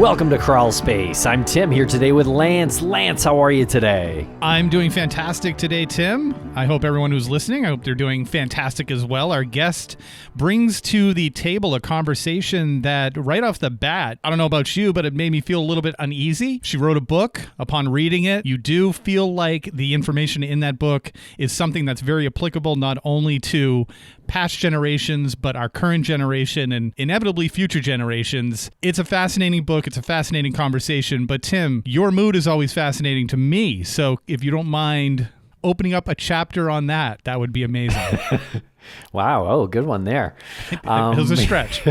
Welcome to Crawlspace. I'm Tim here today with Lance. Lance, how are you today? I'm doing fantastic today, Tim. I hope everyone who's listening, I hope they're doing fantastic as well. Our guest brings to the table a conversation that right off the bat, I don't know about you, but it made me feel a little bit uneasy. She wrote a book. Upon reading it, you do feel like the information in that book is something that's very applicable not only to past generations, but our current generation and inevitably future generations. It's a fascinating book. It's a fascinating conversation. But Tim, your mood is always fascinating to me. So if you don't mind opening up a chapter on that, that would be amazing. Wow. Oh, good one there. It was a stretch.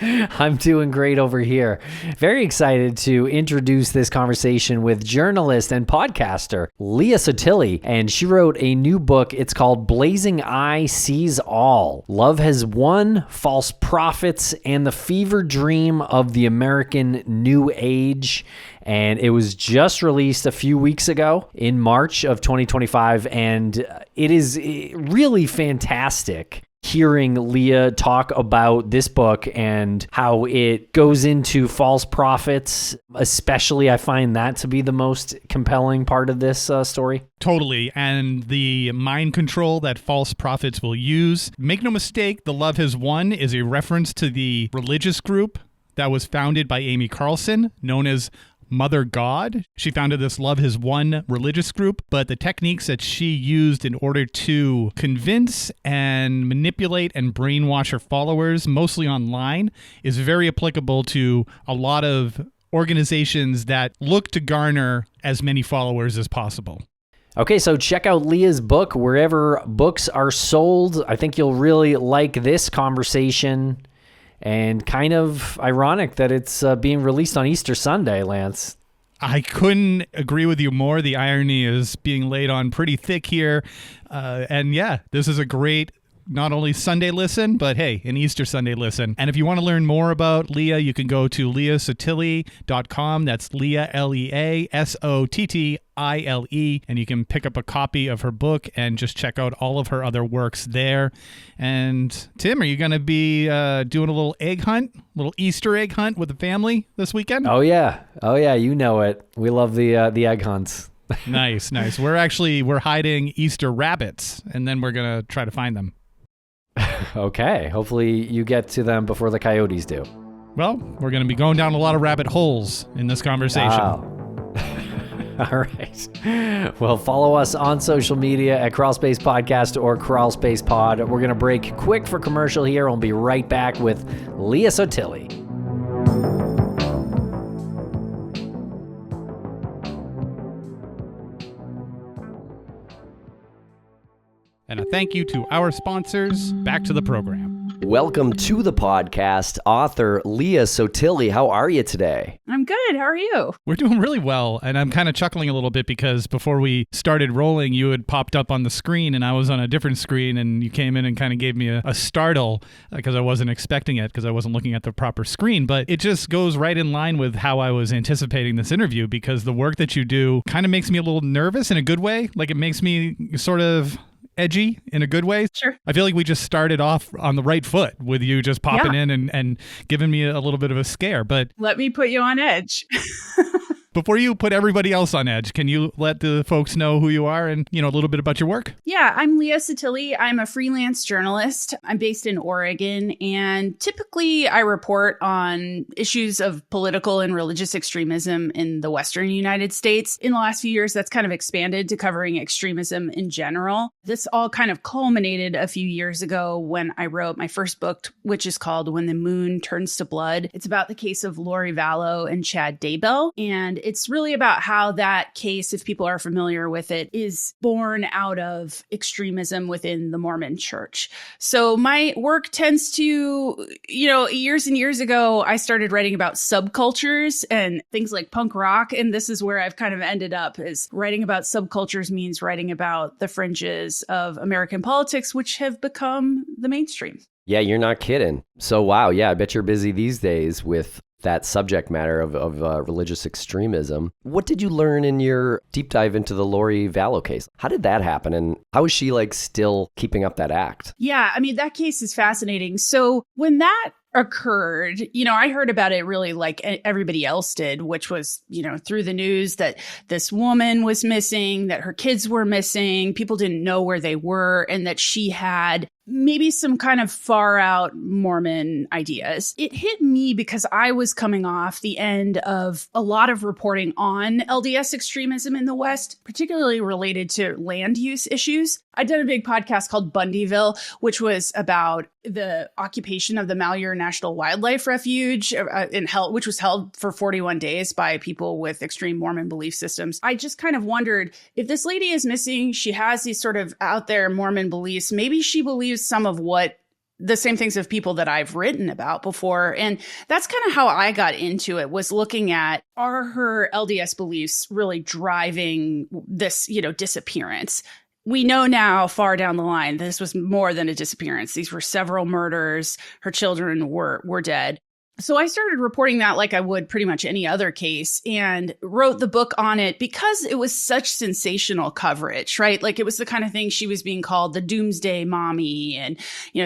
I'm doing great over here. Very excited to introduce this conversation with journalist and podcaster Leah Sottile, and she wrote a new book. It's called Blazing Eye Sees All: Love Has Won, False Prophets, and the Fever Dream of the American New Age. And it was just released a few weeks ago in March of 2025, and it is really fantastic hearing Leah talk about this book and how it goes into false prophets. Especially, I find that to be the most compelling part of this story. Totally. And the mind control that false prophets will use. Make no mistake, The Love Has Won is a reference to the religious group that was founded by Amy Carlson, known as Mother God. She founded this Love Has Won religious group, but the techniques that she used in order to convince and manipulate and brainwash her followers, mostly online, is very applicable to a lot of organizations that look to garner as many followers as possible. Okay, so check out Leah's book wherever books are sold. I think you'll really like this conversation. And kind of ironic that it's being released on Easter Sunday, Lance. I couldn't agree with you more. The irony is being laid on pretty thick here. And yeah, this is a great not only Sunday listen, but hey, an Easter Sunday listen. And if you want to learn more about Leah, you can go to leahsottile.com. That's Leah, Leah, and you can pick up a copy of her book and just check out all of her other works there. And Tim, are you going to be doing a little egg hunt, little Easter egg hunt with the family this weekend? Oh yeah, you know it. We love the egg hunts. Nice. We're hiding Easter rabbits, and then we're going to try to find them. Okay, hopefully you get to them before the coyotes do. Well, we're going to be going down a lot of rabbit holes in this conversation. Wow. All right. Well, follow us on social media at Crawlspace Podcast or Crawlspace Pod. We're going to break quick for commercial here. We'll be right back with Leah Sottile. And a thank you to our sponsors. Back to the program. Welcome to the podcast, author Leah Sottile. How are you today? I'm good. How are you? We're doing really well, and I'm kind of chuckling a little bit because before we started rolling, you had popped up on the screen, and I was on a different screen, and you came in and kind of gave me a startle because I wasn't expecting it because I wasn't looking at the proper screen. But it just goes right in line with how I was anticipating this interview because the work that you do kind of makes me a little nervous in a good way. Like it makes me sort of edgy in a good way. Sure. I feel like we just started off on the right foot with you just popping in and giving me a little bit of a scare. But let me put you on edge. Before you put everybody else on edge, can you let the folks know who you are and, a little bit about your work? Yeah, I'm Leah Sottile. I'm a freelance journalist. I'm based in Oregon, and typically I report on issues of political and religious extremism in the Western United States. In the last few years, that's kind of expanded to covering extremism in general. This all kind of culminated a few years ago when I wrote my first book, which is called When the Moon Turns to Blood. It's about the case of Lori Vallow and Chad Daybell, and it's really about how that case, if people are familiar with it, is born out of extremism within the Mormon church. So my work tends to, years and years ago, I started writing about subcultures and things like punk rock. And this is where I've kind of ended up, is writing about subcultures means writing about the fringes of American politics, which have become the mainstream. Yeah, you're not kidding. So, wow. Yeah, I bet you're busy these days with that subject matter of religious extremism. What did you learn in your deep dive into the Lori Vallow case? How did that happen? And how is she still keeping up that act? Yeah, I mean, that case is fascinating. So when that occurred, I heard about it really like everybody else did, which was, through the news that this woman was missing, that her kids were missing, people didn't know where they were, and that she had maybe some kind of far out Mormon ideas. It hit me because I was coming off the end of a lot of reporting on LDS extremism in the West, particularly related to land use issues. I did a big podcast called Bundyville, which was about the occupation of the Malheur National Wildlife Refuge which was held for 41 days by people with extreme Mormon belief systems. I just kind of wondered, if this lady is missing, she has these sort of out there Mormon beliefs, maybe she believes some of what the same things of people that I've written about before. And that's kind of how I got into it, was looking at, are her LDS beliefs really driving this, disappearance? We know now, far down the line, this was more than a disappearance. These were several murders. Her children were dead. So I started reporting that like I would pretty much any other case, and wrote the book on it because it was such sensational coverage, right? Like, it was the kind of thing she was being called the doomsday mommy and,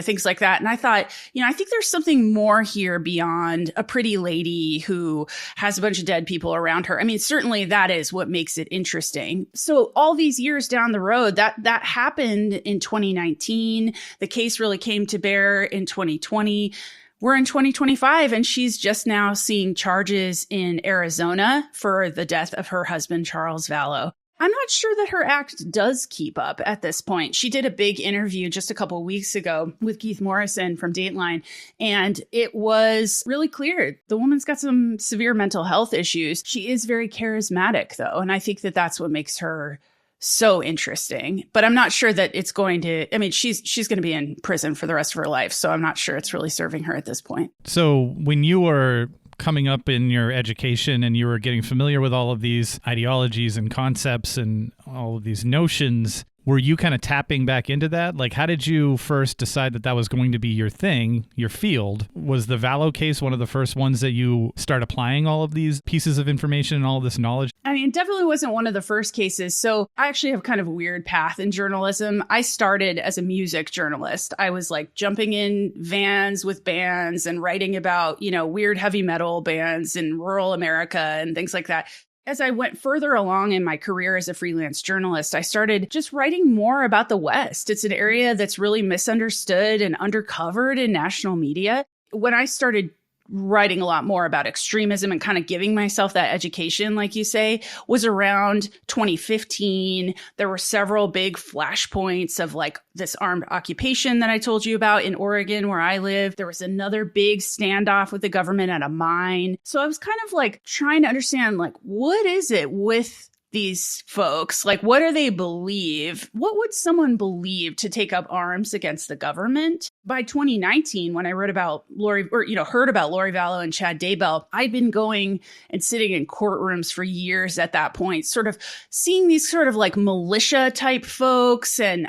things like that. And I thought, I think there's something more here beyond a pretty lady who has a bunch of dead people around her. I mean, certainly that is what makes it interesting. So all these years down the road, that happened in 2019. The case really came to bear in 2020. We're in 2025, and she's just now seeing charges in Arizona for the death of her husband, Charles Vallow. I'm not sure that her act does keep up at this point. She did a big interview just a couple of weeks ago with Keith Morrison from Dateline, and it was really clear the woman's got some severe mental health issues. She is very charismatic, though, and I think that that's what makes her so interesting. But I'm not sure that it's going to, she's going to be in prison for the rest of her life. So I'm not sure it's really serving her at this point. So when you were coming up in your education and you were getting familiar with all of these ideologies and concepts and all of these notions, were you kind of tapping back into that? Like, how did you first decide that that was going to be your thing, your field? Was the Vallow case one of the first ones that you start applying all of these pieces of information and all of this knowledge? It definitely wasn't one of the first cases. So I actually have kind of a weird path in journalism. I started as a music journalist. I was like jumping in vans with bands and writing about, weird heavy metal bands in rural America and things like that. As I went further along in my career as a freelance journalist, I started just writing more about the West. It's an area that's really misunderstood and undercovered in national media. When I started writing a lot more about extremism and kind of giving myself that education, like you say, was around 2015. There were several big flashpoints of like this armed occupation that I told you about in Oregon, where I live. There was another big standoff with the government at a mine. So I was kind of like trying to understand, like, what is it with these folks? Like, what do they believe? What would someone believe to take up arms against the government? By 2019, when I heard about Lori Vallow and Chad Daybell, I'd been going and sitting in courtrooms for years at that point, sort of seeing these sort of like militia type folks and,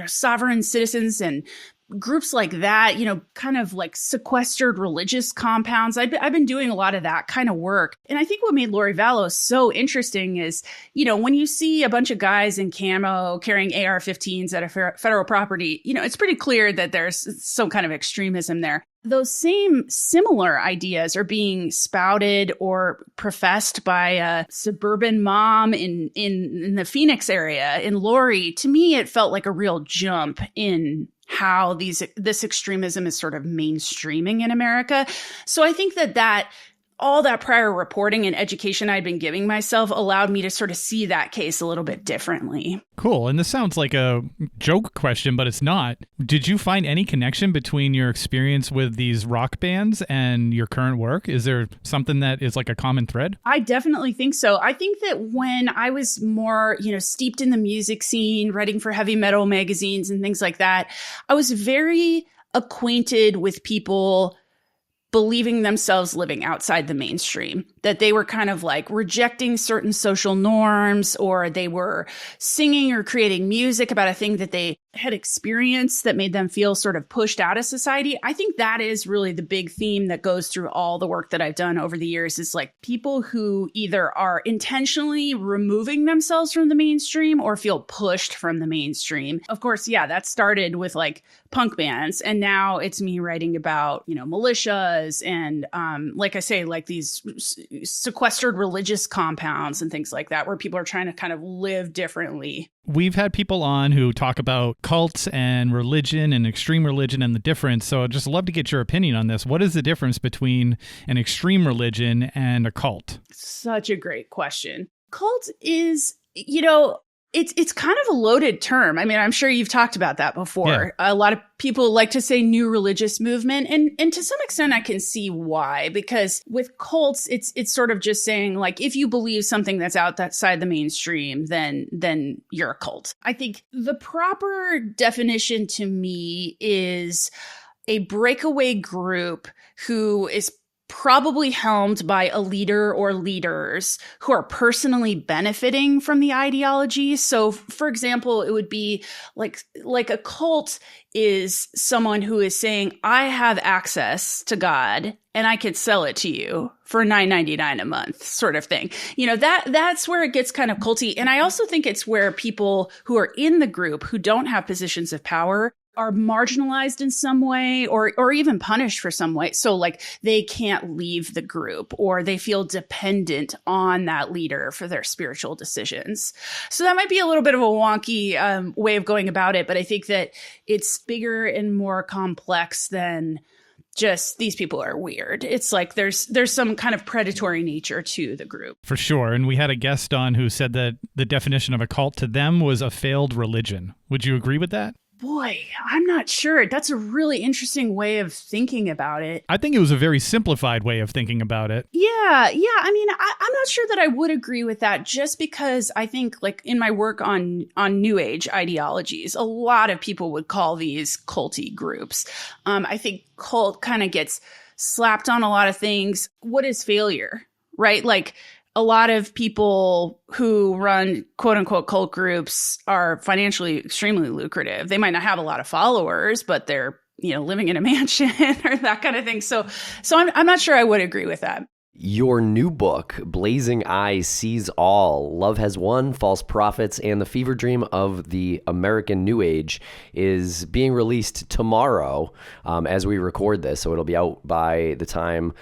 sovereign citizens and groups like that, kind of like sequestered religious compounds. I've been doing a lot of that kind of work. And I think what made Lori Vallow so interesting is, when you see a bunch of guys in camo carrying AR-15s at a federal property, it's pretty clear that there's some kind of extremism there. Those same similar ideas are being spouted or professed by a suburban mom in the Phoenix area, in Lori. To me, it felt like a real jump in how this extremism is sort of mainstreaming in America. So I think that all that prior reporting and education I'd been giving myself allowed me to sort of see that case a little bit differently. Cool. And this sounds like a joke question, but it's not. Did you find any connection between your experience with these rock bands and your current work? Is there something that is like a common thread? I definitely think so. I think that when I was more, steeped in the music scene, writing for heavy metal magazines and things like that, I was very acquainted with people believing themselves living outside the mainstream, that they were kind of like rejecting certain social norms, or they were singing or creating music about a thing that they had experienced that made them feel sort of pushed out of society. I think that is really the big theme that goes through all the work that I've done over the years, is like people who either are intentionally removing themselves from the mainstream or feel pushed from the mainstream. Of course, yeah, that started with like punk bands. And now it's me writing about, militias and like I say, like these sequestered religious compounds and things like that, where people are trying to kind of live differently. We've had people on who talk about cults and religion and extreme religion and the difference. So I'd just love to get your opinion on this. What is the difference between an extreme religion and a cult? Such a great question. Cult is, it's kind of a loaded term. I mean, I'm sure you've talked about that before. Yeah. A lot of people like to say new religious movement. And to some extent, I can see why. Because with cults, it's sort of just saying, like, if you believe something that's outside the mainstream, then you're a cult. I think the proper definition to me is a breakaway group who is probably helmed by a leader or leaders who are personally benefiting from the ideology. So, for example, it would be like a cult is someone who is saying, I have access to God and I could sell it to you for $9.99 a month, sort of thing. That's where it gets kind of culty. And I also think it's where people who are in the group who don't have positions of power are marginalized in some way or even punished for some way. So like they can't leave the group or they feel dependent on that leader for their spiritual decisions. So that might be a little bit of a wonky way of going about it, but I think that it's bigger and more complex than just these people are weird. It's like there's some kind of predatory nature to the group. For sure. And we had a guest on who said that the definition of a cult to them was a failed religion. Would you agree with that? Boy, I'm not sure. That's a really interesting way of thinking about it. I think it was a very simplified way of thinking about it. Yeah. I mean, I'm not sure that I would agree with that, just because I think, like, in my work on New Age ideologies, a lot of people would call these culty groups. I think cult kind of gets slapped on a lot of things. What is failure, right? Like, a lot of people who run quote unquote cult groups are financially extremely lucrative. They might not have a lot of followers, but they're, living in a mansion or that kind of thing. So I'm not sure I would agree with that. Your new book, Blazing Eyes Sees All, Love Has Won, False Prophets, and the Fever Dream of the American New Age, is being released tomorrow as we record this, so it'll be out by the time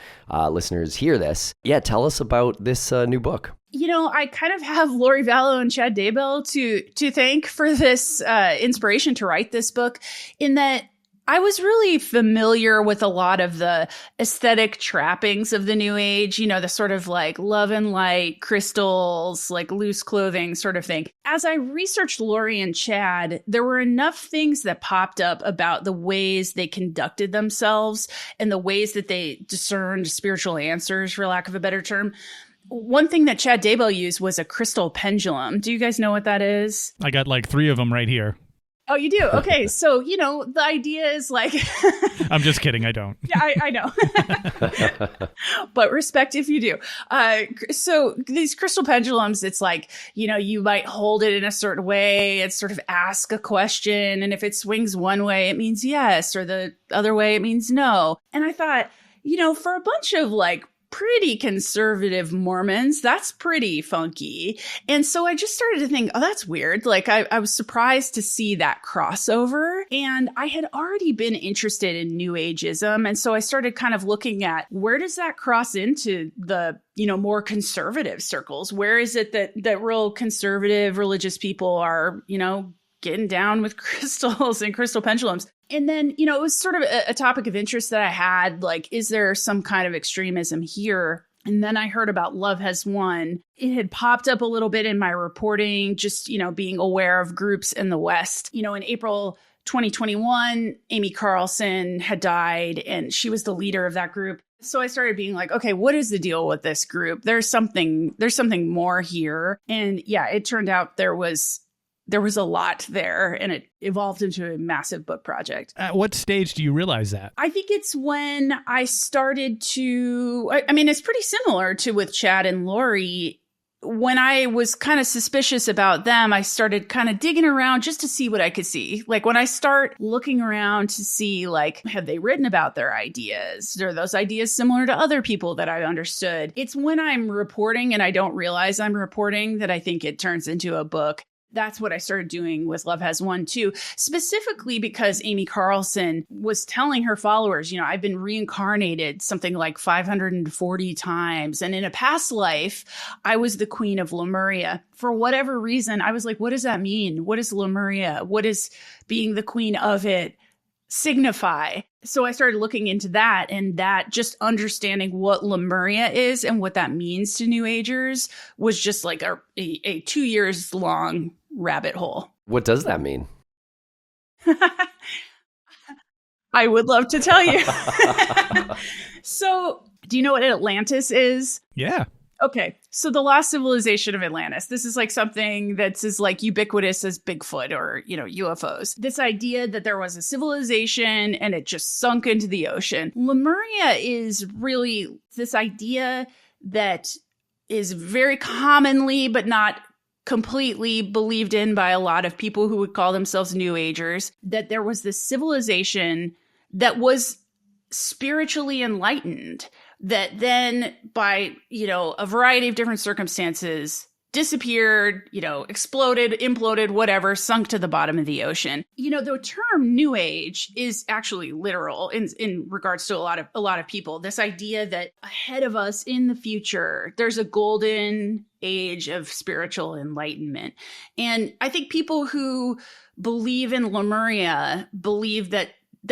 listeners hear this. Yeah, tell us about this new book. I kind of have Lori Vallow and Chad Daybell to thank for this inspiration to write this book, in that I was really familiar with a lot of the aesthetic trappings of the New Age, the sort of like love and light, crystals, like loose clothing sort of thing. As I researched Lori and Chad, there were enough things that popped up about the ways they conducted themselves and the ways that they discerned spiritual answers, for lack of a better term. One thing that Chad Daybell used was a crystal pendulum. Do you guys know what that is? I got like 3 of them right here. Oh, you do? Okay. So, the idea is like... I'm just kidding. I don't. Yeah, I know. But respect if you do. So these crystal pendulums, it's like, you might hold it in a certain way and sort of ask a question. And if it swings one way, it means yes, or the other way, it means no. And I thought, for a bunch of like pretty conservative Mormons, that's pretty funky. And so I just started to think, oh, that's weird. Like I was surprised to see that crossover. And I had already been interested in New Ageism. And so I started kind of looking at, where does that cross into the, more conservative circles? Where is it that real conservative religious people are, getting down with crystals and crystal pendulums? And then, it was sort of a topic of interest that I had, like, is there some kind of extremism here? And then I heard about Love Has Won. It had popped up a little bit in my reporting, just, being aware of groups in the West. In April 2021, Amy Carlson had died, and she was the leader of that group. So I started being like, okay, what is the deal with this group? There's something more here. And yeah, it turned out there was a lot there, and it evolved into a massive book project. At what stage do you realize that? I think it's when I started to, I mean, it's pretty similar to with Chad and Lori. when I was kind of suspicious about them, I started kind of digging around just to see what I could see. Like when I start looking around to see, like, have they written about their ideas? Are those ideas similar to other people that I understood? It's when I'm reporting and I don't realize I'm reporting that I think it turns into a book. That's what I started doing with Love Has Won too, specifically because Amy Carlson was telling her followers, I've been reincarnated something like 540 times. And in a past life, I was the queen of Lemuria. For whatever reason, I was like, what does that mean? What is Lemuria? What is being the queen of it signify? So I started looking into that, and that just understanding what Lemuria is and what that means to New Agers was just like a 2 years long rabbit hole. What does that mean? I would love to tell you. So, do you know what Atlantis is? Yeah. Okay, so the lost civilization of Atlantis. This is like something that's as like ubiquitous as Bigfoot or, UFOs. This idea that there was a civilization and it just sunk into the ocean. Lemuria is really this idea that is very commonly, but not completely believed in by a lot of people who would call themselves New Agers, that there was this civilization that was spiritually enlightened, that then by, a variety of different circumstances disappeared, exploded, imploded, whatever, sunk to the bottom of the ocean. The term New Age is actually literal in regards to a lot of people. This idea that ahead of us in the future, there's a golden age of spiritual enlightenment. And I think people who believe in Lemuria believe that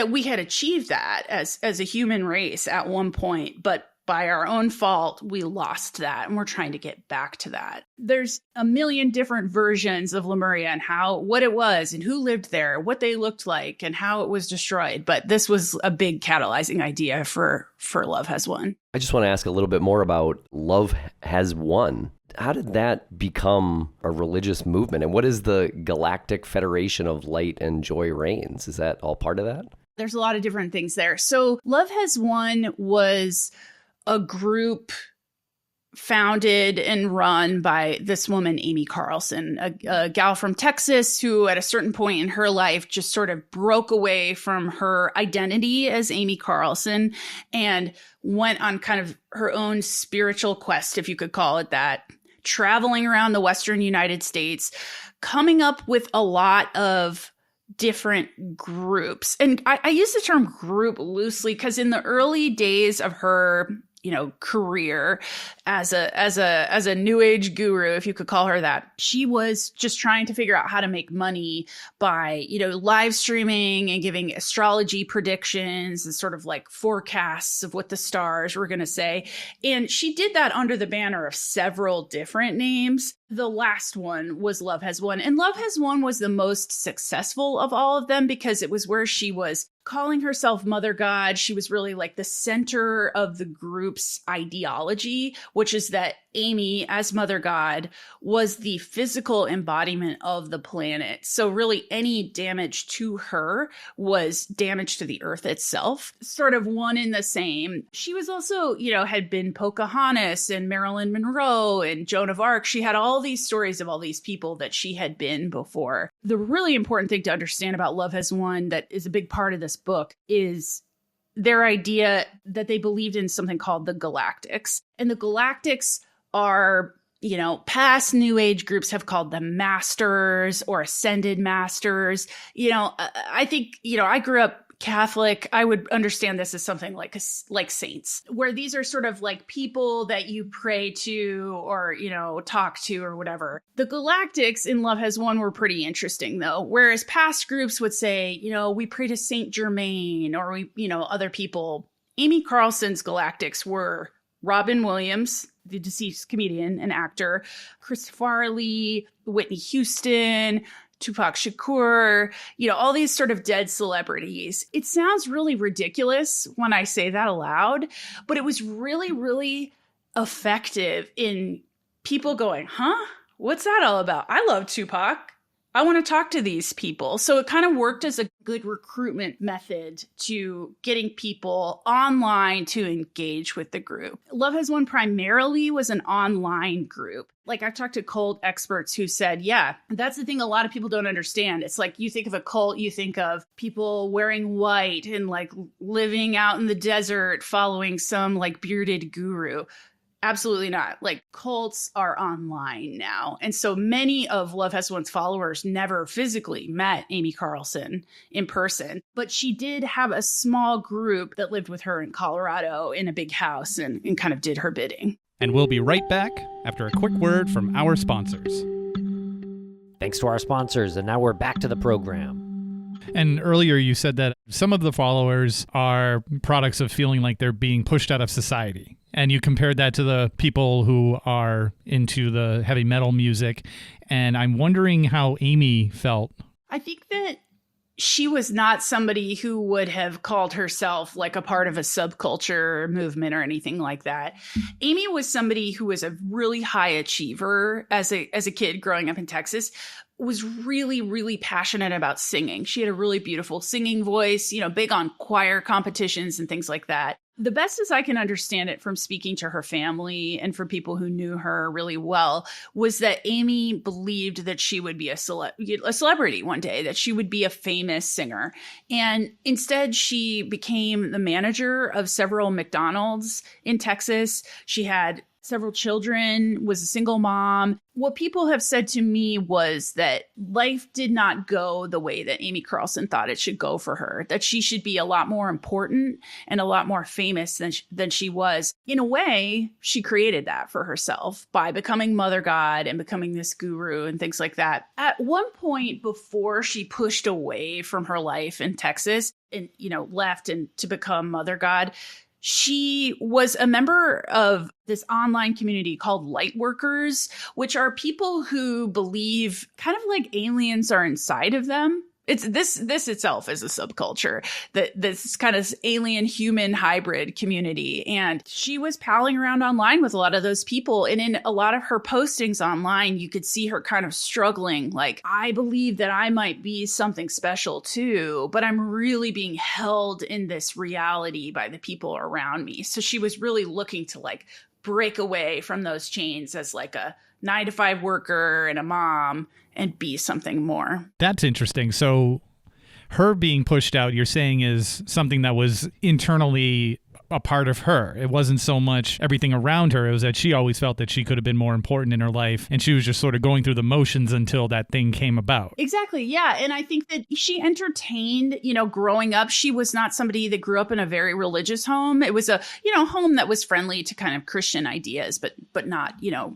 we had achieved that as a human race at one point, but by our own fault, we lost that, and we're trying to get back to that. There's a million different versions of Lemuria and what it was and who lived there, what they looked like, and how it was destroyed. But this was a big catalyzing idea for Love Has Won. I just want to ask a little bit more about Love Has Won. How did that become a religious movement? And what is the Galactic Federation of Light and Joy Reigns? Is that all part of that? There's a lot of different things there. So Love Has Won was a group founded and run by this woman, Amy Carlson, a gal from Texas who at a certain point in her life just sort of broke away from her identity as Amy Carlson and went on kind of her own spiritual quest, if you could call it that, traveling around the Western United States, coming up with a lot of different groups. And I use the term group loosely because in the early days of her career as a new age guru, if you could call her that, she was just trying to figure out how to make money by, live streaming and giving astrology predictions and sort of like forecasts of what the stars were going to say. And she did that under the banner of several different names. The last one was Love Has Won. And Love Has Won was the most successful of all of them because it was where she was calling herself Mother God. She was really like the center of the group's ideology, which is that Amy, as Mother God, was the physical embodiment of the planet. So really any damage to her was damage to the earth itself, sort of one in the same. She was also, had been Pocahontas and Marilyn Monroe and Joan of Arc. She had all these stories of all these people that she had been before. The really important thing to understand about Love Has Won that is a big part of this book is their idea that they believed in something called the Galactics. And the Galactics are, past New Age groups have called them masters or ascended masters. I think, I grew up Catholic. I would understand this as something like saints, where these are sort of like people that you pray to or, talk to or whatever. The Galactics in Love Has Won were pretty interesting, though, whereas past groups would say, we pray to Saint Germain or other people. Amy Carlson's Galactics were Robin Williams, the deceased comedian and actor, Chris Farley, Whitney Houston, Tupac Shakur, all these sort of dead celebrities. It sounds really ridiculous when I say that aloud, but it was really, really effective in people going, huh? What's that all about? I love Tupac. I want to talk to these people. So it kind of worked as a good recruitment method to getting people online to engage with the group. Love Has Won primarily was an online group. Like, I've talked to cult experts who said, yeah, that's the thing a lot of people don't understand. It's like, you think of a cult, you think of people wearing white and like living out in the desert following some like bearded guru. Absolutely not. Like, cults are online now. And so many of Love Has Won's followers never physically met Amy Carlson in person, but she did have a small group that lived with her in Colorado in a big house and kind of did her bidding. And we'll be right back after a quick word from our sponsors. Thanks to our sponsors, and now we're back to the program. And earlier you said that some of the followers are products of feeling like they're being pushed out of society. And you compared that to the people who are into the heavy metal music. And I'm wondering how Amy felt. I think that she was not somebody who would have called herself like a part of a subculture movement or anything like that. Amy was somebody who was a really high achiever as a kid growing up in Texas, was really, really passionate about singing. She had a really beautiful singing voice, big on choir competitions and things like that. The best as I can understand it from speaking to her family and for people who knew her really well was that Amy believed that she would be a celebrity one day, that she would be a famous singer. And instead, she became the manager of several McDonald's in Texas. She had several children, was a single mom. What people have said to me was that life did not go the way that Amy Carlson thought it should go for her, that she should be a lot more important and a lot more famous than she was. In a way, she created that for herself by becoming Mother God and becoming this guru and things like that. At one point before she pushed away from her life in Texas and, left and to become Mother God, she was a member of this online community called Lightworkers, which are people who believe kind of like aliens are inside of them. It's this itself is a subculture, this kind of alien human hybrid community. And she was palling around online with a lot of those people. And in a lot of her postings online, you could see her kind of struggling. Like, I believe that I might be something special too, but I'm really being held in this reality by the people around me. So she was really looking to like break away from those chains as like a 9-to-5 worker and a mom and be something more. That's interesting. So her being pushed out, you're saying, is something that was internally a part of her. It wasn't so much everything around her. It was that she always felt that she could have been more important in her life. And she was just sort of going through the motions until that thing came about. Exactly. Yeah. And I think that she entertained, growing up. She was not somebody that grew up in a very religious home. It was a, home that was friendly to kind of Christian ideas, but not,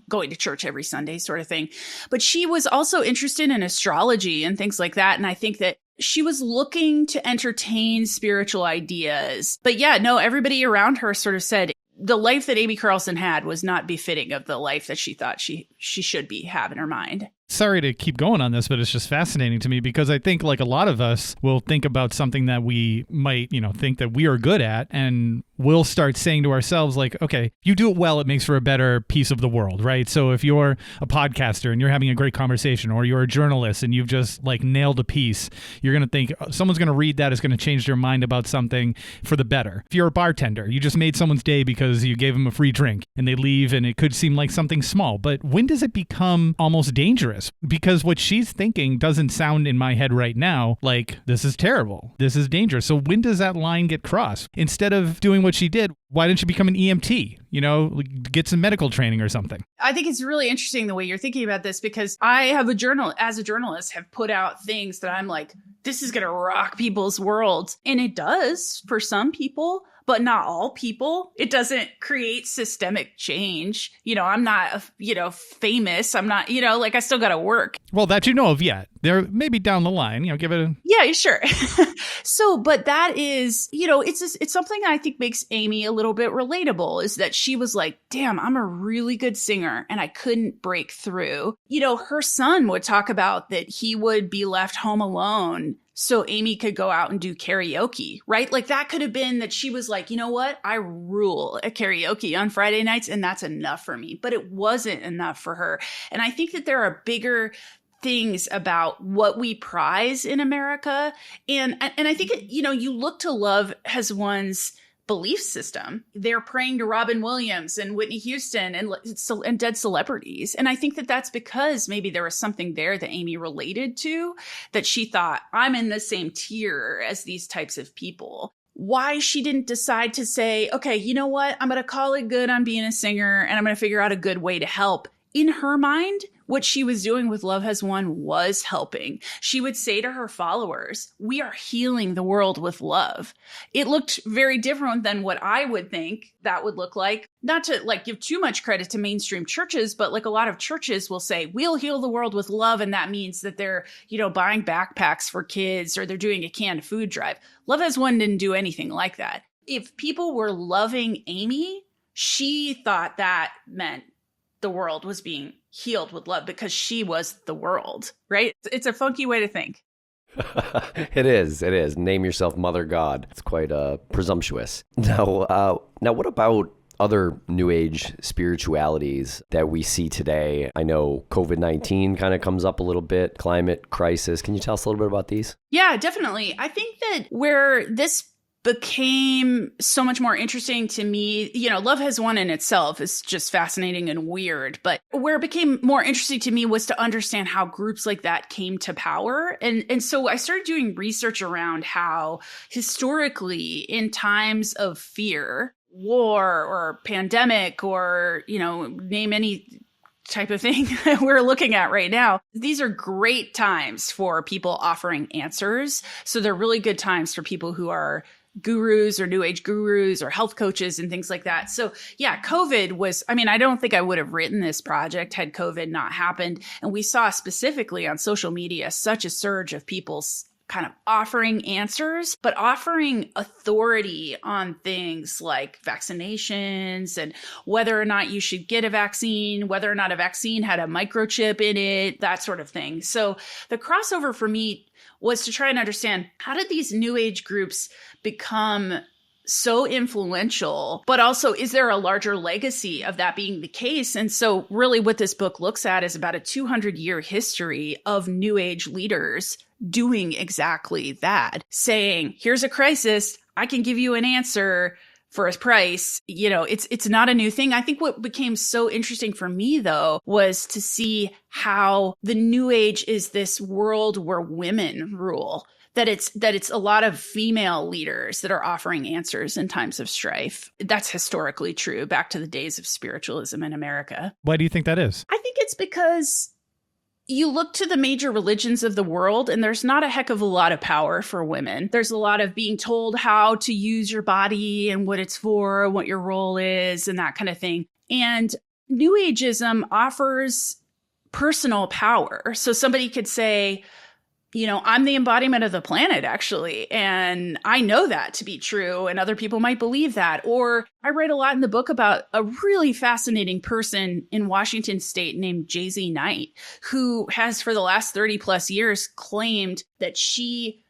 going to church every Sunday sort of thing. But she was also interested in astrology and things like that. And I think that she was looking to entertain spiritual ideas. But yeah, no, everybody around her sort of said the life that Amy Carlson had was not befitting of the life that she thought she should have in her mind. Sorry to keep going on this, but it's just fascinating to me because I think like a lot of us will think about something that we might, think that we are good at, and we'll start saying to ourselves like, okay, you do it well, it makes for a better piece of the world, right? So if you're a podcaster and you're having a great conversation, or you're a journalist and you've just like nailed a piece, you're going to think someone's going to read that, is going to change their mind about something for the better. If you're a bartender, you just made someone's day because you gave them a free drink and they leave and it could seem like something small, but when does it become almost dangerous? Because what she's thinking doesn't sound in my head right now like this is terrible, this is dangerous. So when does that line get crossed? Instead of doing what she did, why didn't you become an EMT? Get some medical training or something. I think it's really interesting the way you're thinking about this, because I have as a journalist, have put out things that I'm like, this is going to rock people's worlds. And it does for some people, but not all people. It doesn't create systemic change. I'm not, famous. I'm not, I still got to work. Well, that you know of yet. There maybe down the line, give it a... Yeah, sure. So, but that is, it's something that I think makes Amy a little bit relatable, is that she was like, damn, I'm a really good singer and I couldn't break through. Her son would talk about that he would be left home alone so Amy could go out and do karaoke, right? Like that could have been that she was like, you know what? I rule at karaoke on Friday nights and that's enough for me. But it wasn't enough for her. And I think that there are bigger things about what we prize in America. And I think, you look to Love Has Won's belief system. They're praying to Robin Williams and Whitney Houston and dead celebrities. And I think that that's because maybe there was something there that Amy related to, that she thought, I'm in the same tier as these types of people. Why she didn't decide to say, okay, you know what? I'm going to call it good on being a singer and I'm going to figure out a good way to help. In her mind, what she was doing with Love Has Won was helping. She would say to her followers, we are healing the world with love. It looked very different than what I would think that would look like. Not to give too much credit to mainstream churches, but a lot of churches will say, we'll heal the world with love. And that means that they're, buying backpacks for kids or they're doing a canned food drive. Love Has Won didn't do anything like that. If people were loving Amy, she thought that meant the world was being healed with love because she was the world, right? It's a funky way to think. It is. Name yourself Mother God. It's quite presumptuous. Now, what about other New Age spiritualities that we see today? I know COVID-19 kind of comes up a little bit, climate crisis. Can you tell us a little bit about these? Yeah, definitely. I think that where this became so much more interesting to me, Love Has Won in itself is just fascinating and weird, but where it became more interesting to me was to understand how groups like that came to power. And so I started doing research around how historically in times of fear, war or pandemic or, name any type of thing that we're looking at right now, these are great times for people offering answers. So they're really good times for people who are gurus or New Age gurus or health coaches and things like that. So yeah, COVID was, I don't think I would have written this project had COVID not happened. And we saw specifically on social media such a surge of people's kind of offering answers, but offering authority on things like vaccinations and whether or not you should get a vaccine, whether or not a vaccine had a microchip in it, that sort of thing. So the crossover for me was to try and understand, how did these New Age groups become so influential, but also is there a larger legacy of that being the case? And so really what this book looks at is about a 200-year history of New Age leaders doing exactly that, saying, here's a crisis, I can give you an answer for a price. It's not a new thing. I think what became so interesting for me, though, was to see how the New Age is this world where women rule. That it's a lot of female leaders that are offering answers in times of strife. That's historically true, back to the days of spiritualism in America. Why do you think that is? I think it's because you look to the major religions of the world and there's not a heck of a lot of power for women. There's a lot of being told how to use your body and what it's for, what your role is, and that kind of thing. And New Ageism offers personal power. So somebody could say, I'm the embodiment of the planet, actually. And I know that to be true. And other people might believe that. Or I write a lot in the book about a really fascinating person in Washington state named Jay-Z Knight, who has for the last 30 plus years claimed that she,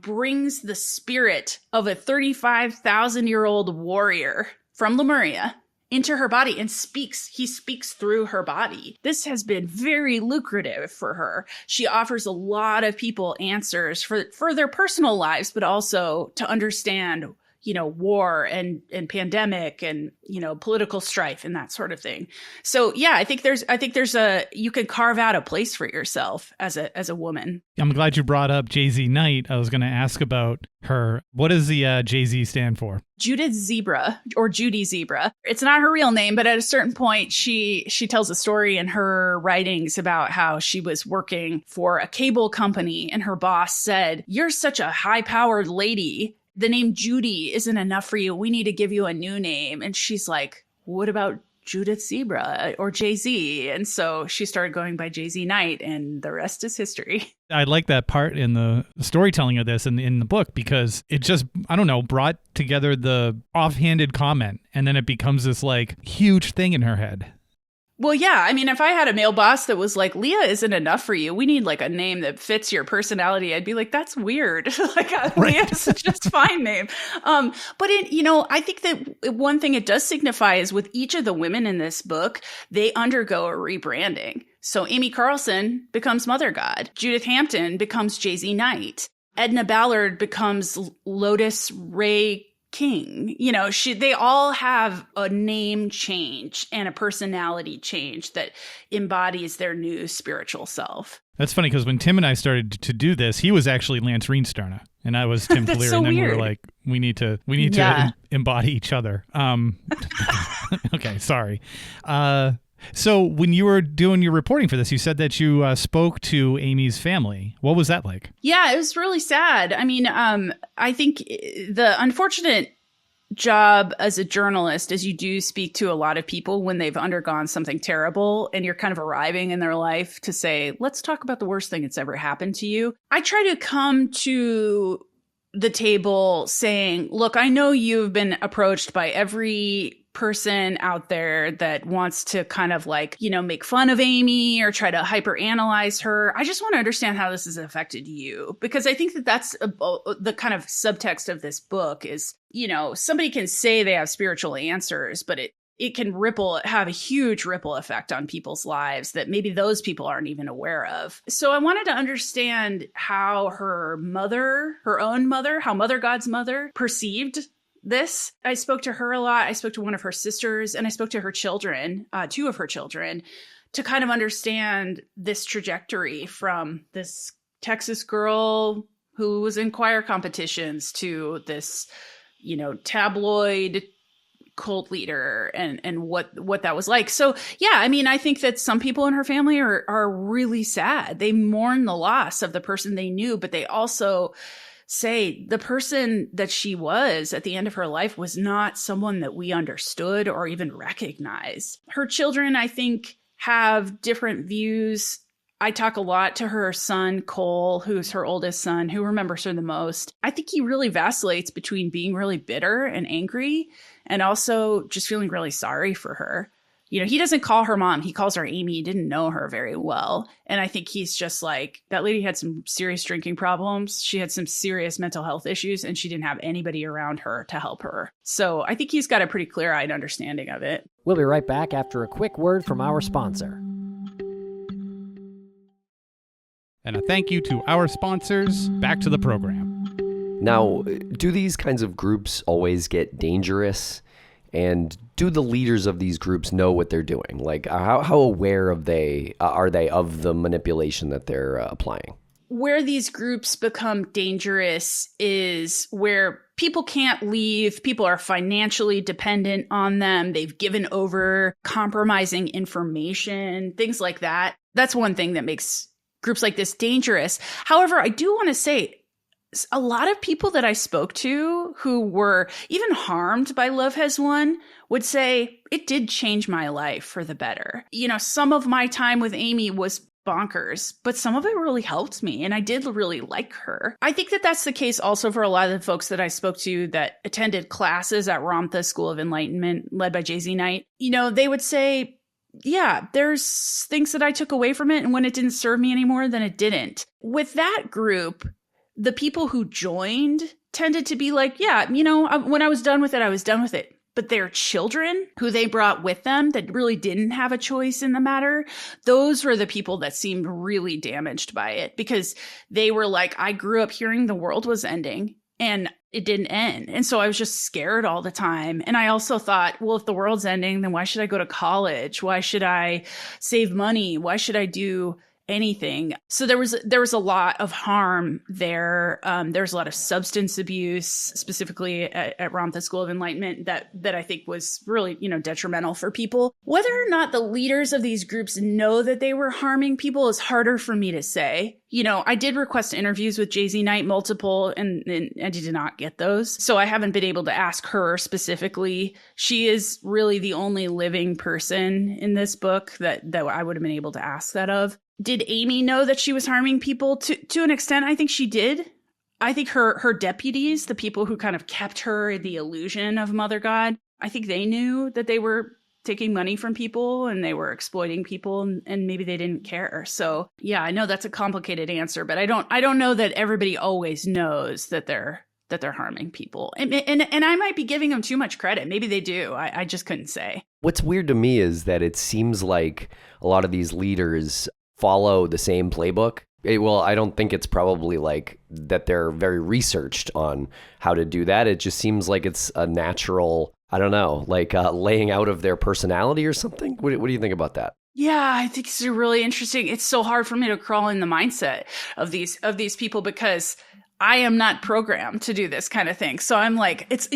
brings the spirit of a 35,000-year-old warrior from Lemuria into her body and he speaks through her body. This has been very lucrative for her. She offers a lot of people answers for their personal lives, but also to understand, war and pandemic and, political strife and that sort of thing. So yeah, I think you can carve out a place for yourself as a woman. I'm glad you brought up Jay-Z Knight. I was going to ask about her. What does the Jay-Z stand for? Judith Zebra, or Judy Zebra. It's not her real name, but at a certain point, she tells a story in her writings about how she was working for a cable company and her boss said, "You're such a high-powered lady. The name Judy isn't enough for you. We need to give you a new name." And she's like, "What about Judith Zebra or Jay-Z?" And so she started going by Jay-Z Knight, and the rest is history. I like that part in the storytelling of this in the book because it just, brought together the offhanded comment, and then it becomes this huge thing in her head. Well, yeah. If I had a male boss that was like, "Leah isn't enough for you. We need a name that fits your personality," I'd be like, "That's weird." Leah's just a fine name. But I think that one thing it does signify is with each of the women in this book, they undergo a rebranding. So Amy Carlson becomes Mother God. Judith Hampton becomes Jay-Z Knight. Edna Ballard becomes Lotus Ray King. You know, they all have a name change and a personality change that embodies their new spiritual self. That's funny because when Tim and I started to do this, he was actually Lance Reenstierna and I was Tim Pilleri. So and then weird. we were like, we need to embody each other. Okay, sorry. So when you were doing your reporting for this, you said that you spoke to Amy's family. What was that like? Yeah, it was really sad. I mean, I think the unfortunate job as a journalist is you do speak to a lot of people when they've undergone something terrible and you're kind of arriving in their life to say, let's talk about the worst thing that's ever happened to you. I try to come to the table saying, look, I know you've been approached by every person out there that wants to kind of like, you know, make fun of Amy or try to hyper-analyze her. I just want to understand how this has affected you, because I think that that's the kind of subtext of this book is, you know, somebody can say they have spiritual answers, but it can have a huge ripple effect on people's lives that maybe those people aren't even aware of. So I wanted to understand how her own mother, how Mother God's mother perceived this. I spoke to her a lot. I spoke to one of her sisters and I spoke to her children, two of her children, to kind of understand this trajectory from this Texas girl who was in choir competitions to this, you know, tabloid cult leader and what that was like. So yeah, I mean, I think that some people in her family are really sad. They mourn the loss of the person they knew, but they also say the person that she was at the end of her life was not someone that we understood or even recognized. Her children, I think, have different views. I talk a lot to her son, Cole, who's her oldest son, who remembers her the most. I think he really vacillates between being really bitter and angry and also just feeling really sorry for her. You know, he doesn't call her mom. He calls her Amy. He didn't know her very well. And I think he's just like, that lady had some serious drinking problems. She had some serious mental health issues, and she didn't have anybody around her to help her. So I think he's got a pretty clear-eyed understanding of it. We'll be right back after a quick word from our sponsor. And a thank you to our sponsors. Back to the program. Now, do these kinds of groups always get dangerous? And do the leaders of these groups know what they're doing? Like, how aware are they of the manipulation that they're applying? Where these groups become dangerous is where people can't leave. People are financially dependent on them. They've given over compromising information, things like that. That's one thing that makes groups like this dangerous. However, I do want to say, a lot of people that I spoke to who were even harmed by Love Has Won would say, it did change my life for the better. You know, some of my time with Amy was bonkers, but some of it really helped me, and I did really like her. I think that that's the case also for a lot of the folks that I spoke to that attended classes at Ramtha School of Enlightenment, led by Jay-Z Knight. You know, they would say, yeah, there's things that I took away from it, and when it didn't serve me anymore, then it didn't. With that group, the people who joined tended to be like, yeah, you know, when I was done with it, I was done with it. But their children, who they brought with them that really didn't have a choice in the matter, those were the people that seemed really damaged by it, because they were like, I grew up hearing the world was ending and it didn't end. And so I was just scared all the time. And I also thought, well, if the world's ending, then why should I go to college? Why should I save money? Why should I do anything? So there was a lot of harm there. There's a lot of substance abuse, specifically at Ramtha School of Enlightenment, that I think was really, you know, detrimental for people. Whether or not the leaders of these groups know that they were harming people is harder for me to say. You know, I did request interviews with Jay-Z Knight, multiple, and I did not get those. So I haven't been able to ask her specifically. She is really the only living person in this book that I would have been able to ask that of. Did Amy know that she was harming people? To an extent, I think she did. I think her deputies, the people who kind of kept her the illusion of Mother God, I think they knew that they were taking money from people and they were exploiting people, and maybe they didn't care. So yeah, I know that's a complicated answer, but I don't know that everybody always knows that they're that they're harming people. And I might be giving them too much credit. Maybe they do. I just couldn't say. What's weird to me is that it seems like a lot of these leaders follow the same playbook. Well, I don't think it's probably like that they're very researched on how to do that. It just seems like it's a natural, I don't know, like laying out of their personality or something. What do you think about that? Yeah, I think it's really interesting. It's so hard for me to crawl in the mindset of these people because I am not programmed to do this kind of thing. So I'm like, it's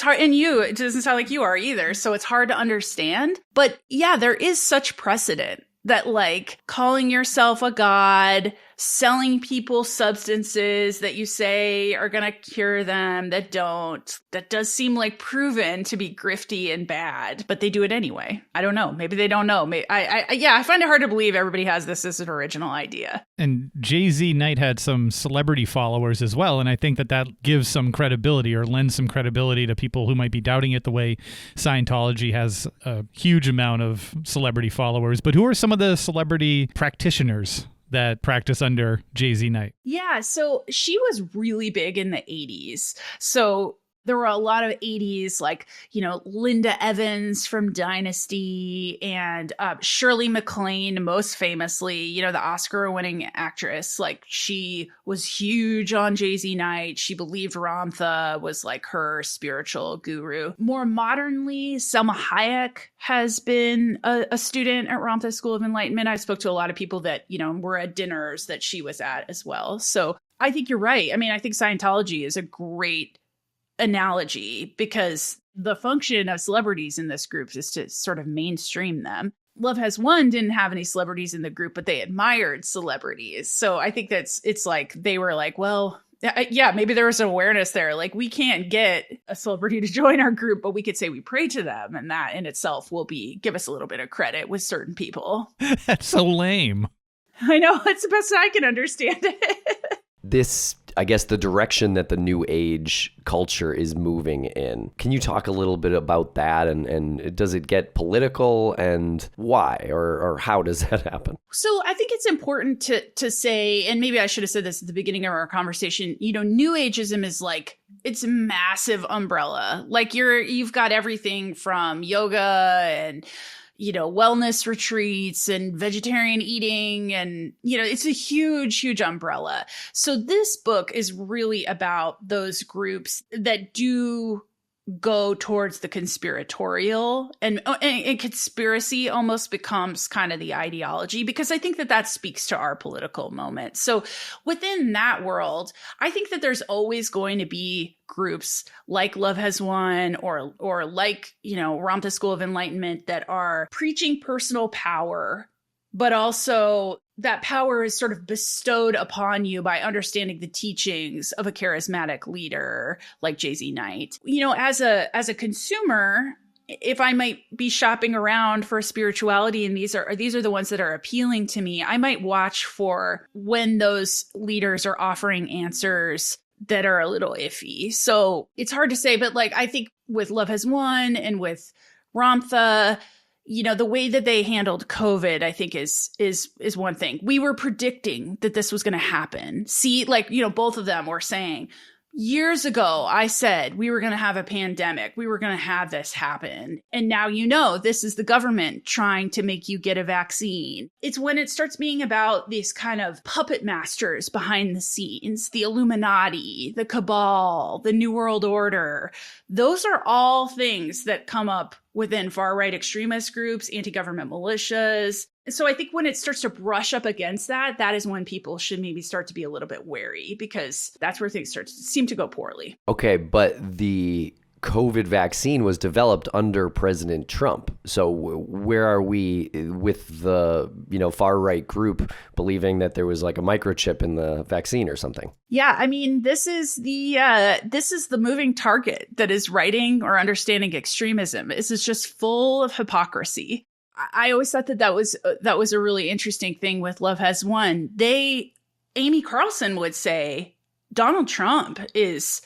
hard. And it doesn't sound like you are either. So it's hard to understand. But yeah, there is such precedent that like calling yourself a god, selling people substances that you say are going to cure them that don't, that does seem like proven to be grifty and bad, but they do it anyway. I don't know. Maybe they don't know. I find it hard to believe everybody has this as an original idea. And Jay-Z Knight had some celebrity followers as well. And I think that gives some credibility or lends some credibility to people who might be doubting it, the way Scientology has a huge amount of celebrity followers. But who are some of the celebrity practitioners that practice under Jay-Z Knight? Yeah, so she was really big in the 80s. So there were a lot of 80s, like, Linda Evans from Dynasty and Shirley MacLaine, most famously, the Oscar-winning actress. Like, she was huge on Jay-Z Knight. She believed Ramtha was like her spiritual guru. More modernly, Selma Hayek has been a student at Ramtha School of Enlightenment. I spoke to a lot of people that, were at dinners that she was at as well. So I think you're right. I mean, I think Scientology is a great analogy because the function of celebrities in this group is to sort of mainstream them. Love Has Won didn't have any celebrities in the group, but they admired celebrities. So I think it's like they were like, well, yeah, maybe there was an awareness there. Like, we can't get a celebrity to join our group, but we could say we pray to them. And that in itself will give us a little bit of credit with certain people. That's so lame. I know. It's the best I can understand it. This, I guess, the direction that the new age culture is moving in. Can you talk a little bit about that? And does it get political, and why or how does that happen? So I think it's important to say, and maybe I should have said this at the beginning of our conversation, new ageism is like, it's a massive umbrella. Like you've got everything from yoga and wellness retreats and vegetarian eating. And, it's a huge, huge umbrella. So this book is really about those groups that do go towards the conspiratorial, and conspiracy almost becomes kind of the ideology, because I think that speaks to our political moment. So within that world, I think that there's always going to be groups like Love Has Won or like, Ramtha School of Enlightenment that are preaching personal power, but also that power is sort of bestowed upon you by understanding the teachings of a charismatic leader like Jay-Z Knight. As a consumer, if I might be shopping around for spirituality and these are the ones that are appealing to me, I might watch for when those leaders are offering answers that are a little iffy. So it's hard to say, but like, I think with Love Has Won and with Ramtha, the way that they handled COVID, I think is one thing. We were predicting that this was going to happen. See, like, both of them were saying, years ago, I said we were going to have a pandemic. We were going to have this happen. And now, this is the government trying to make you get a vaccine. It's when it starts being about these kind of puppet masters behind the scenes, the Illuminati, the cabal, the New World Order. Those are all things that come up within far-right extremist groups, anti-government militias. So I think when it starts to brush up against that is when people should maybe start to be a little bit wary, because that's where things seem to go poorly. Okay, but the COVID vaccine was developed under President Trump. So where are we with the, far-right group believing that there was like a microchip in the vaccine or something? Yeah, I mean, this is the moving target that is writing or understanding extremism. This is just full of hypocrisy. I always thought that was a really interesting thing with Love Has Won. Amy Carlson would say Donald Trump is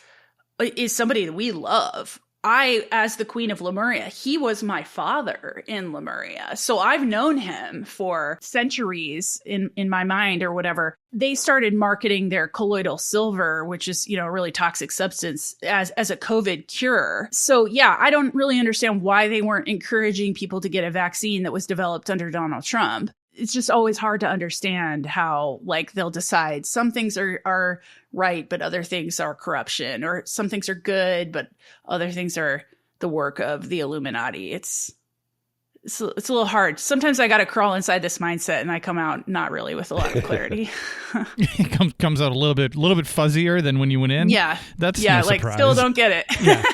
somebody that we love. I, as the Queen of Lemuria, he was my father in Lemuria. So I've known him for centuries in my mind or whatever. They started marketing their colloidal silver, which is, a really toxic substance, as a COVID cure. So yeah, I don't really understand why they weren't encouraging people to get a vaccine that was developed under Donald Trump. It's just always hard to understand how, they'll decide some things are right, but other things are corruption, or some things are good, but other things are the work of the Illuminati. It's a little hard. Sometimes I got to crawl inside this mindset, and I come out not really with a lot of clarity. It comes out a little bit fuzzier than when you went in. Yeah, that's no surprise. Still don't get it. Yeah.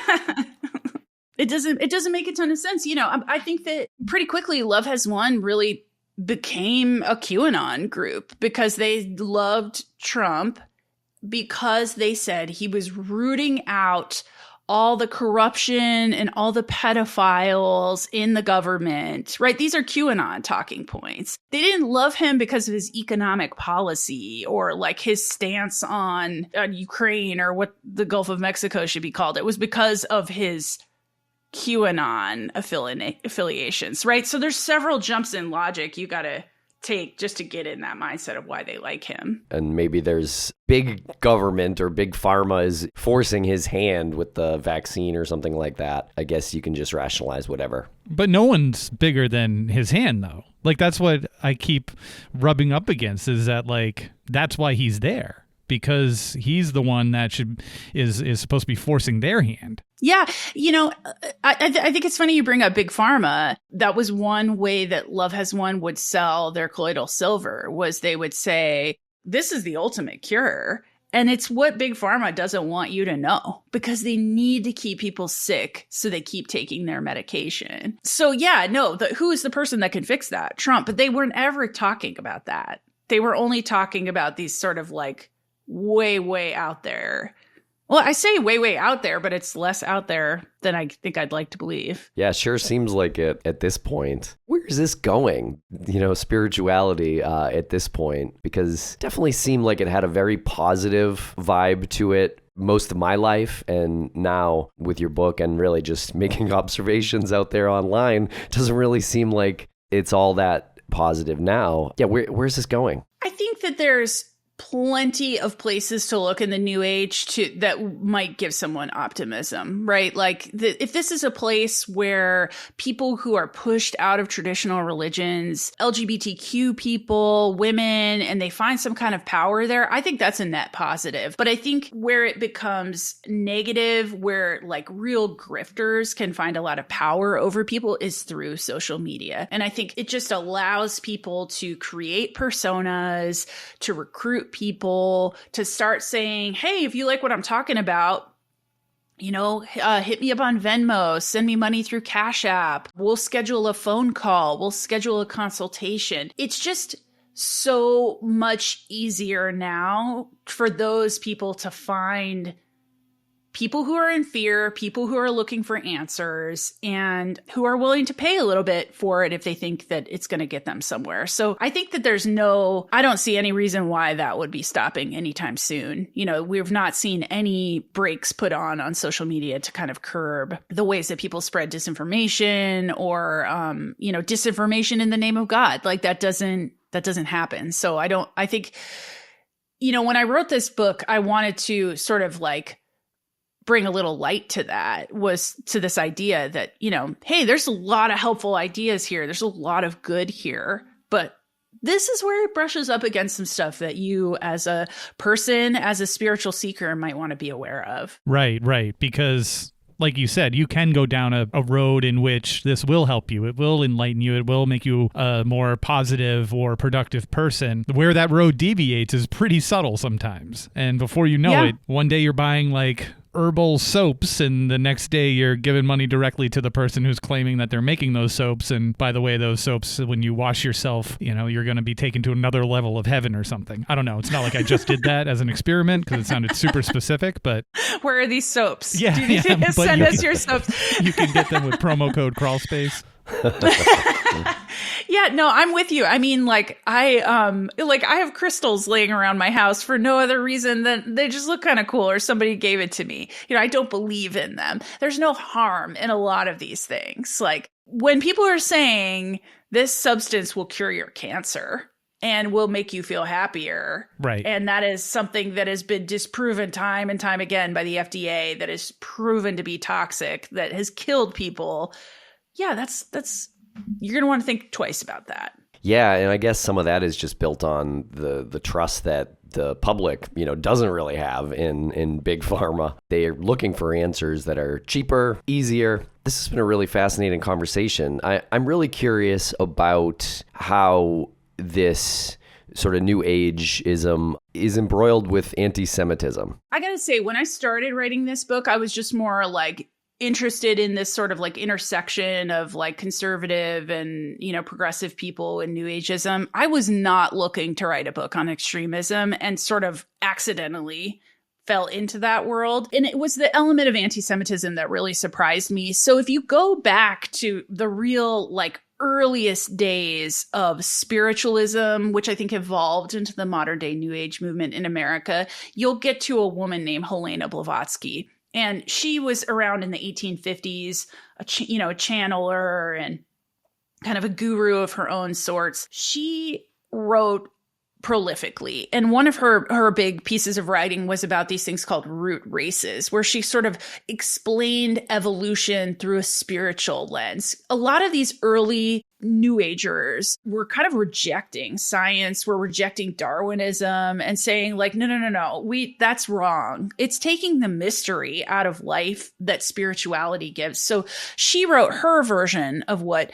It doesn't make a ton of sense. I think that pretty quickly, Love Has Won really became a QAnon group because they loved Trump, because they said he was rooting out all the corruption and all the pedophiles in the government, right? These are QAnon talking points. They didn't love him because of his economic policy or his stance on Ukraine or what the Gulf of Mexico should be called. It was because of his QAnon affiliations, right? So there's several jumps in logic you got to take just to get in that mindset of why they like him. And maybe there's big government or big pharma is forcing his hand with the vaccine or something like that. I guess you can just rationalize whatever. But no one's bigger than his hand, though. That's what I keep rubbing up against, is that that's why he's there. Because he's the one that is supposed to be forcing their hand. Yeah. I think it's funny you bring up Big Pharma. That was one way that Love Has Won would sell their colloidal silver, was they would say, this is the ultimate cure. And it's what Big Pharma doesn't want you to know, because they need to keep people sick. So they keep taking their medication. So yeah, no, who is the person that can fix that? Trump. But they weren't ever talking about that. They were only talking about these sort of way, way out there. Well, I say way, way out there, but it's less out there than I think I'd like to believe. Yeah, sure seems like it at this point. Where is this going? Spirituality at this point, because it definitely seemed like it had a very positive vibe to it most of my life. And now with your book and really just making observations out there online, doesn't really seem like it's all that positive now. Yeah, where's this going? I think that there's plenty of places to look in the new age that might give someone optimism, right? If this is a place where people who are pushed out of traditional religions, LGBTQ people, women, and they find some kind of power there, I think that's a net positive. But I think where it becomes negative, where real grifters can find a lot of power over people, is through social media. And I think it just allows people to create personas, to recruit people, to start saying, hey, if you like what I'm talking about, hit me up on Venmo, send me money through Cash App. We'll schedule a phone call. We'll schedule a consultation. It's just so much easier now for those people to find people who are in fear, people who are looking for answers, and who are willing to pay a little bit for it if they think that it's going to get them somewhere. So I think that I don't see any reason why that would be stopping anytime soon. We've not seen any brakes put on social media to kind of curb the ways that people spread disinformation or, disinformation in the name of God. That doesn't happen. So I think, when I wrote this book, I wanted to sort of bring a little light to that, was to this idea that, hey, there's a lot of helpful ideas here. There's a lot of good here, but this is where it brushes up against some stuff that you as a person, as a spiritual seeker, might want to be aware of. Right. Because like you said, you can go down a road in which this will help you. It will enlighten you. It will make you a more positive or productive person. Where that road deviates is pretty subtle sometimes. And before you know it, one day you're buying herbal soaps, and the next day you're giving money directly to the person who's claiming that they're making those soaps. And by the way, those soaps, when you wash yourself, you're going to be taken to another level of heaven or something. I don't know. It's not like I just did that as an experiment, because it sounded super specific, but... Where are these soaps? Yeah, send us your soaps. You can get them with promo code Crawlspace. Yeah, no, I'm with you. I mean, I have crystals laying around my house for no other reason than they just look kind of cool or somebody gave it to me. I don't believe in them. There's no harm in a lot of these things. Like when people are saying this substance will cure your cancer and will make you feel happier. Right. And that is something that has been disproven time and time again by the FDA, that is proven to be toxic, that has killed people. Yeah, that's you're going to want to think twice about that. Yeah, and I guess some of that is just built on the trust that the public, doesn't really have in big pharma. They are looking for answers that are cheaper, easier. This has been a really fascinating conversation. I'm really curious about how this sort of new ageism is embroiled with anti-Semitism. I gotta say, when I started writing this book, I was just more interested in this sort of intersection of conservative and, progressive people and new ageism. I was not looking to write a book on extremism, and sort of accidentally fell into that world. And it was the element of anti-Semitism that really surprised me. So if you go back to the real earliest days of spiritualism, which I think evolved into the modern day New Age movement in America, you'll get to a woman named Helena Blavatsky. And she was around in the 1850s, a channeler and kind of a guru of her own sorts. She wrote prolifically. And one of her big pieces of writing was about these things called root races, where she sort of explained evolution through a spiritual lens. A lot of these early New Agers were kind of rejecting science, were rejecting Darwinism and saying no, that's wrong. It's taking the mystery out of life that spirituality gives. So she wrote her version of what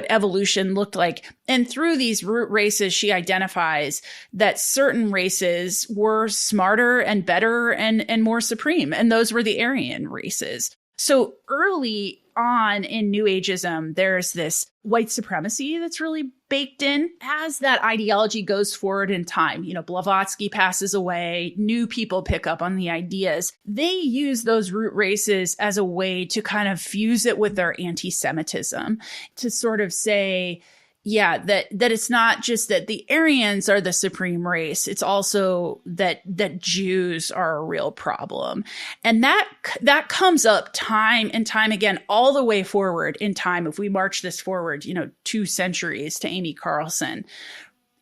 evolution looked like. And through these root races, she identifies that certain races were smarter and better and more supreme. And those were the Aryan races. So early on in New Ageism, there's this white supremacy that's really baked in. As that ideology goes forward in time, Blavatsky passes away, new people pick up on the ideas. They use those root races as a way to kind of fuse it with their anti-Semitism, to sort of say, yeah, that it's not just that the Aryans are the supreme race. It's also that Jews are a real problem. And that comes up time and time again, all the way forward in time. If we march this forward, 2 centuries to Amy Carlson.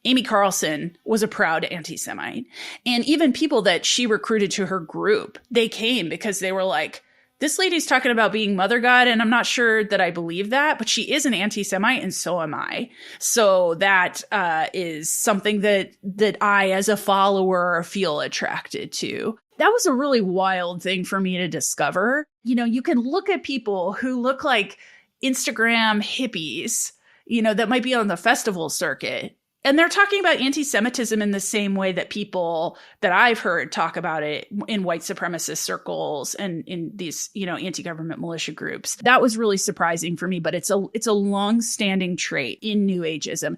Amy Carlson was a proud anti-Semite. And even people that she recruited to her group, they came because they were like, this lady's talking about being Mother God, and I'm not sure that I believe that, but she is an anti-Semite, and so am I. So that is something that I, as a follower, feel attracted to. That was a really wild thing for me to discover. You can look at people who look like Instagram hippies, that might be on the festival circuit. And they're talking about anti-Semitism in the same way that people that I've heard talk about it in white supremacist circles and in these, anti-government militia groups. That was really surprising for me, but it's a long-standing trait in New Ageism.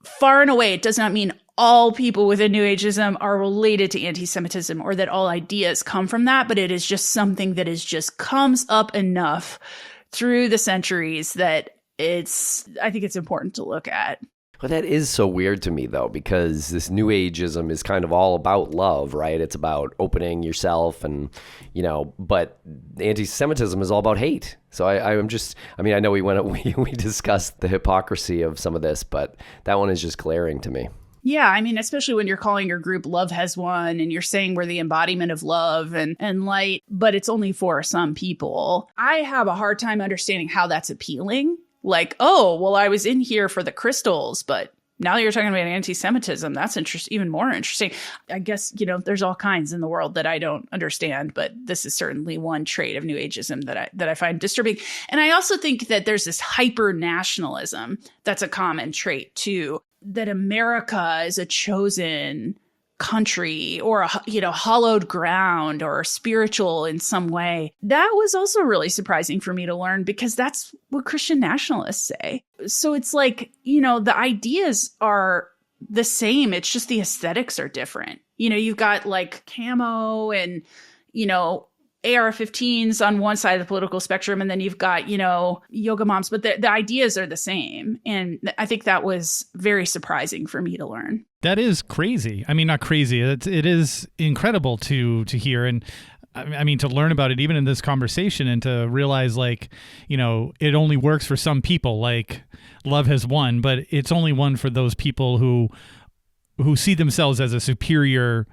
Far and away, it does not mean all people within New Ageism are related to anti-Semitism or that all ideas come from that, but it is just something that comes up enough through the centuries that I think it's important to look at. Well, that is so weird to me, though, because this new ageism is kind of all about love, right? It's about opening yourself and, but anti-Semitism is all about hate. So I know we discussed the hypocrisy of some of this, but that one is just glaring to me. Yeah, I mean, especially when you're calling your group Love Has Won and you're saying we're the embodiment of love and light, but it's only for some people. I have a hard time understanding how that's appealing. I was in here for the crystals, but now you're talking about anti-Semitism. That's even more interesting. I guess, there's all kinds in the world that I don't understand, but this is certainly one trait of New Ageism that I find disturbing. And I also think that there's this hyper-nationalism that's a common trait too, that America is a chosen country or hollowed ground or spiritual in some way. That was also really surprising for me to learn because that's what Christian nationalists say. So it's the ideas are the same. It's just the aesthetics are different. You've got camo and, AR-15s on one side of the political spectrum, and then you've got, yoga moms, but the ideas are the same. And I think that was very surprising for me to learn. That is crazy. I mean, not crazy. It is incredible to hear. And I mean, to learn about it even in this conversation and to realize it only works for some people, like love has won, but it's only won for those people who see themselves as a superior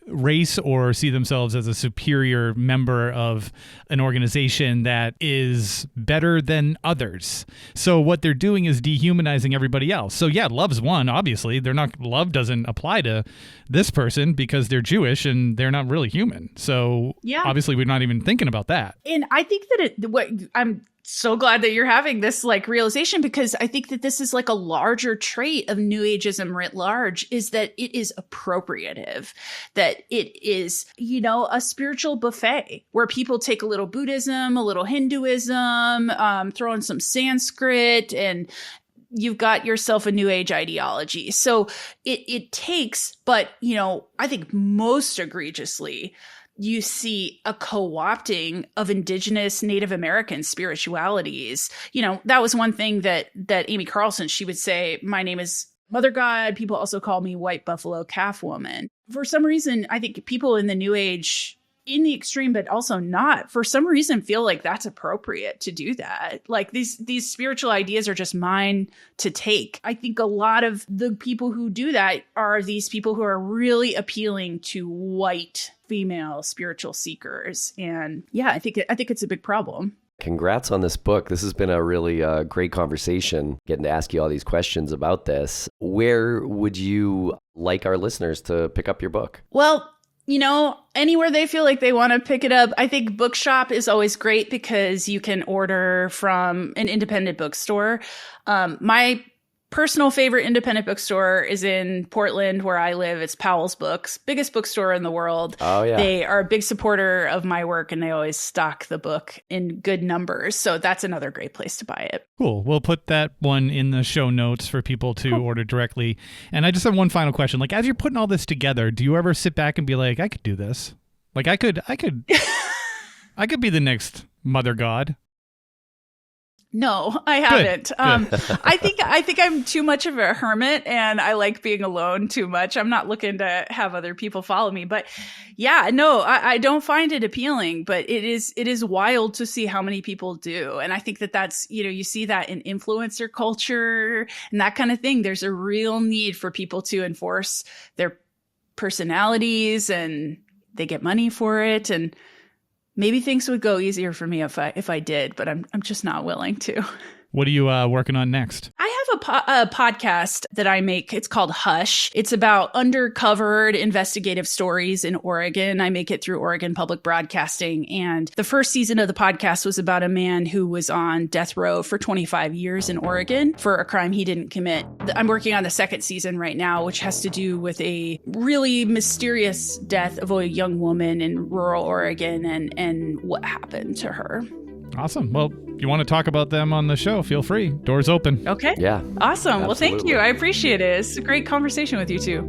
race or see themselves as a superior member of an organization that is better than others. So what they're doing is dehumanizing everybody else. So yeah, love's one, obviously. Love doesn't apply to this person because they're Jewish and they're not really human. So obviously we're not even thinking about that. And I think that I'm so glad that you're having this realization, because I think that this is a larger trait of New Ageism writ large, is that it is appropriative, that it is, a spiritual buffet where people take a little Buddhism, a little Hinduism, throw in some Sanskrit, and you've got yourself a New Age ideology. So it takes, but, I think most egregiously, you see a co-opting of indigenous Native American spiritualities. That was one thing that Amy Carlson, she would say, my name is Mother God. People also call me White Buffalo Calf Woman. For some reason, I think people in the New Age, in the extreme, but also not, for some reason feel like that's appropriate to do that. Like these spiritual ideas are just mine to take. I think a lot of the people who do that are these people who are really appealing to white female spiritual seekers. And yeah, I think it's a big problem. Congrats on this book. This has been a really great conversation, getting to ask you all these questions about this. Where would you like our listeners to pick up your book? Well, anywhere they feel like they want to pick it up. I think Bookshop is always great because you can order from an independent bookstore. My personal favorite independent bookstore is in Portland, where I live. It's Powell's Books, biggest bookstore in the world. Oh, yeah. They are a big supporter of my work, and they always stock the book in good numbers. So that's another great place to buy it. Cool. We'll put that one in the show notes for people to order directly. And I just have one final question. As you're putting all this together, do you ever sit back and be like, I could do this? I could be the next Mother God. No, I haven't. Good. I think I'm too much of a hermit, and I like being alone too much. I'm not looking to have other people follow me. But yeah, no, I don't find it appealing, but it is wild to see how many people do. And I think that's, you see that in influencer culture and that kind of thing. There's a real need for people to enforce their personalities, and they get money for it. And maybe things would go easier for me if I did, but I'm just not willing to. What are you working on next? I have a podcast that I make. It's called Hush. It's about undercovered investigative stories in Oregon. I make it through Oregon Public Broadcasting. And the first season of the podcast was about a man who was on death row for 25 years in Oregon for a crime he didn't commit. I'm working on the second season right now, which has to do with a really mysterious death of a young woman in rural Oregon and what happened to her. Awesome. Well, if you want to talk about them on the show, feel free. Doors open. Okay. Yeah. Awesome. Absolutely. Well, thank you. I appreciate it. It's a great conversation with you too.